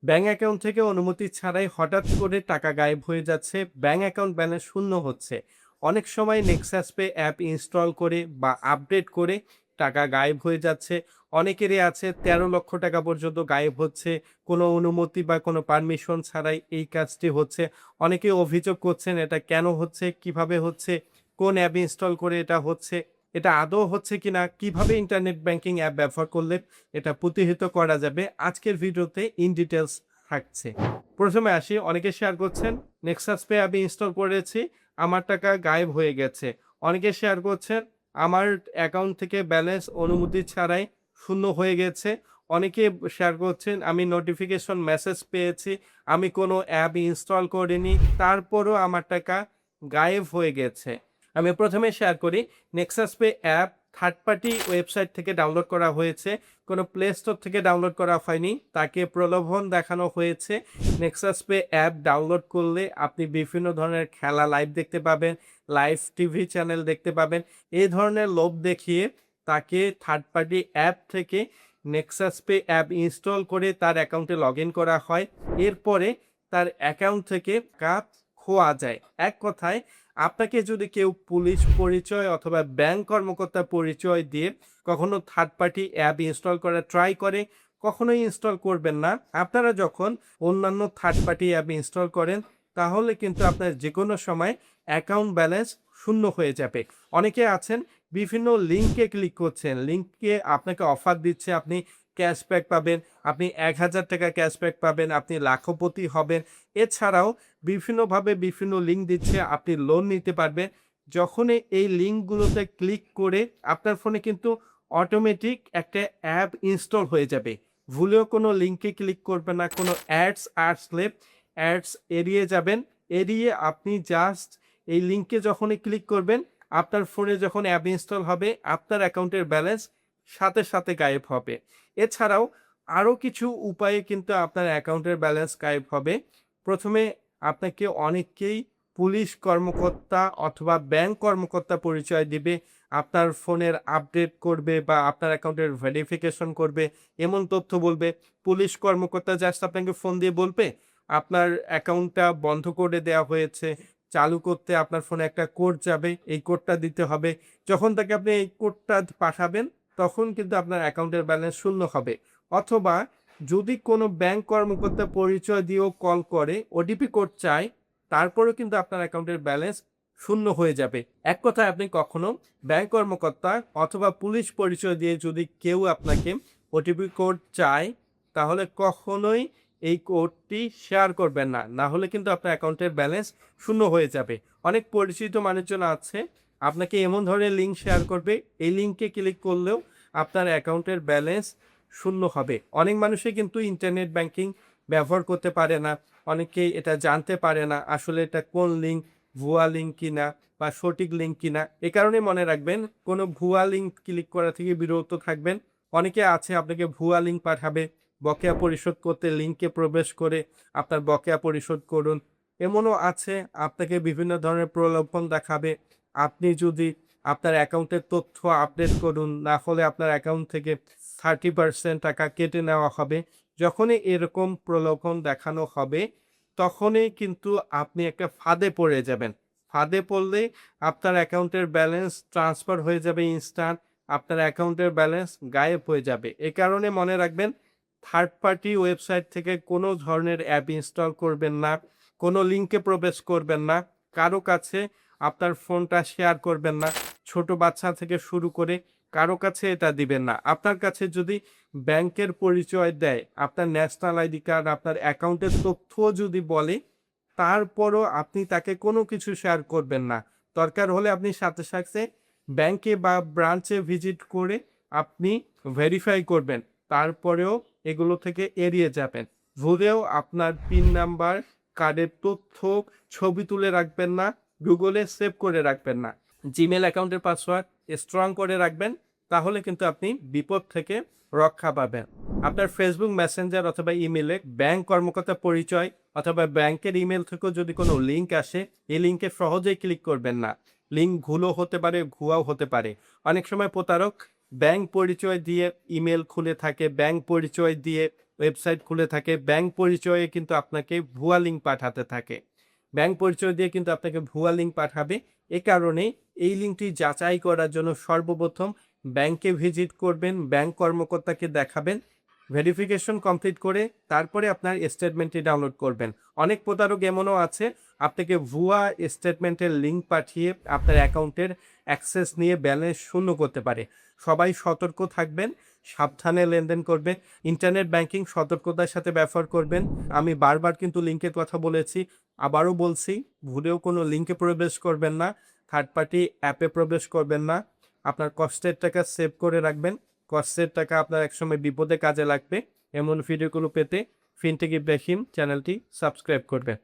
Bank account থেকে অনুমতি ছাড়াই হঠাৎ করে টাকা গায়েব হয়ে যাচ্ছে, ব্যাংক অ্যাকাউন্ট ব্যালেন্স শূন্য হচ্ছে। অনেক সময় নেক্সাস পে অ্যাপ ইনস্টল করে বা আপডেট করে টাকা গায়েব হয়ে যাচ্ছে। অনেকেরই আছে ১৩ লক্ষ টাকা পর্যন্ত গায়েব হচ্ছে কোনো অনুমতি বা কোনো পারমিশন ছাড়াই এই কাজটি হচ্ছে। অনেকে অভিযোগ করছেন এটা কেন হচ্ছে, কিভাবে হচ্ছে, কোন অ্যাপ ইনস্টল করে এটা হচ্ছে, এটা আদৌ হচ্ছে কিনা, কিভাবে ইন্টারনেট ব্যাংকিং অ্যাপ ব্যবহার করলে এটা প্রতিহত করা যাবে আজকের ভিডিওতে ইন ডিটেলস থাকছে। প্রথমে আসি, অনেকে শেয়ার করছেন নেক্সাস পে আমি ইনস্টল করেছি, আমার টাকা গায়েব হয়ে গেছে। অনেকে শেয়ার করছেন আমার অ্যাকাউন্ট থেকে ব্যালেন্স অনুমতি ছাড়াই শূন্য হয়ে গেছে। অনেকে শেয়ার করছেন আমি নোটিফিকেশন মেসেজ পেয়েছি, আমি কোনো অ্যাপ ইনস্টল করিনি, তারপরও আমার টাকা গায়েব হয়ে গেছে। আমি প্রথমে শেয়ার করি, Nexus pay app third party website থেকে ডাউনলোড করা হয়েছে, কোনো প্লে স্টোর থেকে ডাউনলোড করা হয়নি। তাকে প্রলোভন দেখানো হয়েছে নেক্সাস পে অ্যাপ ডাউনলোড করলে আপনি বিভিন্ন ধরনের খেলা লাইভ দেখতে পাবেন, লাইভ টিভি চ্যানেল দেখতে পাবেন। এই ধরনের লোভ দেখিয়ে তাকে থার্ড পার্টি অ্যাপ থেকে নেক্সাস পে অ্যাপ ইনস্টল করে তার অ্যাকাউন্টে লগ ইন করা হয়। এরপরে তার অ্যাকাউন্ট থেকে টাকা খোয়া যায়। এক কথায়, আপনাকে যদি কেউ পুলিশ পরিচয় অথবা ব্যাংক কর্মকর্তা পরিচয় দিয়ে কখনো থার্ড পার্টি অ্যাপ ইনস্টল করার ট্রাই করে, কখনোই ইনস্টল করবেন না। আপনারা যখন অন্যান্য থার্ড পার্টি অ্যাপ ইনস্টল করেন, তাহলে কিন্তু আপনার যে কোনো সময় অ্যাকাউন্ট ব্যালেন্স শূন্য হয়ে যাবে। অনেকে আছেন বিভিন্ন লিঙ্কে ক্লিক করছেন, লিঙ্কে আপনাকে অফার দিচ্ছে, আপনি ক্যাশব্যাক পাবেন, আপনি ১,০০০ টাকা ক্যাশব্যাক পাবেন, আপনি লাখপতি হবেন। এছাড়াও বিভিন্নভাবে বিভিন্ন লিঙ্ক দিচ্ছে, আপনি লোন নিতে পারবেন। যখনই এই লিঙ্কগুলোতে ক্লিক করে আপনার ফোনে কিন্তু অটোমেটিক একটা অ্যাপ ইনস্টল হয়ে যাবে। ভুলেও কোনো লিঙ্কে ক্লিক করবেন না, কোনো অ্যাডস আসলে অ্যাডস এড়িয়ে যাবেন। এড়িয়ে আপনি জাস্ট এই লিঙ্কে যখনই ক্লিক করবেন, আপনার ফোনে যখন অ্যাপ ইনস্টল হবে, আপনার অ্যাকাউন্টের ব্যালেন্স সাথে সাথে গায়েব হবে। এছাড়াও আরও কিছু উপায়ে কিন্তু আপনার অ্যাকাউন্টের ব্যালেন্স গায়েব হবে। প্রথমে আপনাকে অনেকেই পুলিশ কর্মকর্তা অথবা ব্যাংক কর্মকর্তা পরিচয় দিবে, আপনার ফোনের আপডেট করবে বা আপনার অ্যাকাউন্টের ভেরিফিকেশন করবে, এমন তথ্য বলবে। পুলিশ কর্মকর্তা জাস্ট আপনাকে ফোন দিয়ে বলবে আপনার অ্যাকাউন্টটা বন্ধ করে দেওয়া হয়েছে, চালু করতে আপনার ফোনে একটা কোড যাবে, এই কোডটা দিতে হবে। যখন তাকে আপনি এই কোডটা পাঠাবেন, তখন কিন্তু আপনার অ্যাকাউন্টের ব্যালেন্স শূন্য হবে। অথবা যদি কোনো ব্যাংক কর্মকর্তা পরিচয় দিয়েও কল করে ওটিপি কোড চায়, তারপরেও কিন্তু আপনার অ্যাকাউন্টের ব্যালেন্স শূন্য হয়ে যাবে। এক কথায়, আপনি কখনো ব্যাংক কর্মকর্তা অথবা পুলিশ পরিচয় দিয়ে যদি কেউ আপনাকে ওটিপি কোড চায়, তাহলে কখনোই এই কোডটি শেয়ার করবেন না, না হলে কিন্তু আপনার অ্যাকাউন্টের ব্যালেন্স শূন্য হয়ে যাবে। অনেক পরিচিত মানুষজন আছে আপনাকে এমন ধরনের লিঙ্ক শেয়ার করবে, এই লিঙ্কে ক্লিক করলেও আপনার অ্যাকাউন্টের ব্যালেন্স শূন্য হবে। অনেক মানুষই কিন্তু ইন্টারনেট ব্যাংকিং ব্যবহার করতে পারে না, অনেকেই এটা জানতে পারে না আসলে এটা কোন লিঙ্ক, ভুয়া লিঙ্ক কিনা বা সঠিক লিঙ্ক কিনা। এ কারণে মনে রাখবেন, কোনো ভুয়া লিঙ্ক ক্লিক করা থেকে বিরত থাকবেন। অনেকে আছে আপনাকে ভুয়া লিঙ্ক পাঠাবে, বকেয়া পরিশোধ করতে লিঙ্কে প্রবেশ করে আপনার বকেয়া পরিশোধ করুন। এমনও আছে আপনাকে বিভিন্ন ধরনের প্রলোভন দেখাবে, আপনি যদি আপনার অ্যাকাউন্টের তথ্য আপডেট করুন, না হলে আপনার অ্যাকাউন্ট থেকে 30% টাকা কেটে নেওয়া হবে। যখনই এরকম প্রলোভন দেখানো হবে, তখনই কিন্তু আপনি একটা ফাঁদে পড়ে যাবেন। ফাঁদে পড়লে আপনার অ্যাকাউন্টের ব্যালেন্স ট্রান্সফার হয়ে যাবে ইনস্ট্যান্ট, আপনার অ্যাকাউন্টের ব্যালেন্স গায়েব হয়ে যাবে। এ কারণে মনে রাখবেন, থার্ড পার্টি ওয়েবসাইট থেকে কোনো ধরনের অ্যাপ ইনস্টল করবেন না, কোনো লিঙ্কে প্রবেশ করবেন না, কারো কাছে আপনার ফোনটা শেয়ার করবেন না। ছোট বাচ্চা থেকে শুরু করে কারো কাছে এটা দিবেন না। আপনার কাছে যদি ব্যাংকের পরিচয় দেয়, আপনার ন্যাশনাল আইডি কার্ড, আপনার অ্যাকাউন্টের তথ্য যদি বলে, তারপরও আপনি তাকে কোনো কিছু শেয়ার করবেন না। দরকার হলে আপনি সাথে সাথে ব্যাংকে বা ব্রাঞ্চে ভিজিট করে আপনি ভেরিফাই করবেন। তারপরেও এগুলো থেকে এড়িয়ে যাবেন। ভুলেও আপনার পিন নাম্বার, কার্ডের তথ্য ছবি তুলে রাখবেন না, গুগলে সেভ করে রাখবেন না। জিমেল অ্যাকাউন্টের পাসওয়ার্ড স্ট্রং করে রাখবেন, তাহলে কিন্তু আপনি বিপদ থেকে রক্ষা পাবেন। আপনার ফেসবুক মেসেঞ্জার অথবা ইমেলে ব্যাংক কর্মকর্তা পরিচয় অথবা ব্যাংকের ইমেল থেকেও যদি কোনো লিঙ্ক আসে, এই লিঙ্কে সহজেই ক্লিক করবেন না। লিঙ্ক ভুলও হতে পারে, ভুয়াও হতে পারে। অনেক সময় প্রতারক ব্যাংক পরিচয় দিয়ে ইমেল খুলে থাকে, ব্যাংক পরিচয় দিয়ে ওয়েবসাইট খুলে থাকে, ব্যাংক পরিচয়ে কিন্তু আপনাকে ভুয়া লিঙ্ক পাঠাতে থাকে। ব্যাংক পরিচয় দিয়ে কিন্তু আপনাকে ভুয়া লিঙ্ক পাঠাবে। এ কারণে এই লিঙ্কটি যাচাই করার জন্য সর্বপ্রথম ব্যাংকে ভিজিট করবেন, ব্যাংক কর্মকর্তাকে দেখাবেন, ভেরিফিকেশন কমপ্লিট করে তারপরে আপনার স্টেটমেন্টটি ডাউনলোড করবেন। অনেক প্রতারক এমনও আছে আপনাকে ভুয়া স্টেটমেন্টের লিঙ্ক পাঠিয়ে আপনার অ্যাকাউন্টের অ্যাক্সেস নিয়ে ব্যালেন্স শূন্য করতে পারে। সবাই সতর্ক থাকবেন, সাবধানে লেনদেন করবেন, ইন্টারনেট ব্যাংকিং সতর্কতার সাথে ব্যবহার করবেন। আমি বারবার কিন্তু লিঙ্কের কথা বলেছি, আবারও বলছি, ভুলেও কোনো লিঙ্কে প্রবেশ করবেন না, থার্ড পার্টি অ্যাপে প্রবেশ করবেন না। আপনার কষ্টের টাকা সেভ করে রাখবেন, কষ্টের টাকা আপনার একসময় বিপদে কাজে লাগবে। এমন ভিডিওগুলো পেতে ফিনটেক ইব্রাহিম চ্যানেলটি সাবস্ক্রাইব করবেন।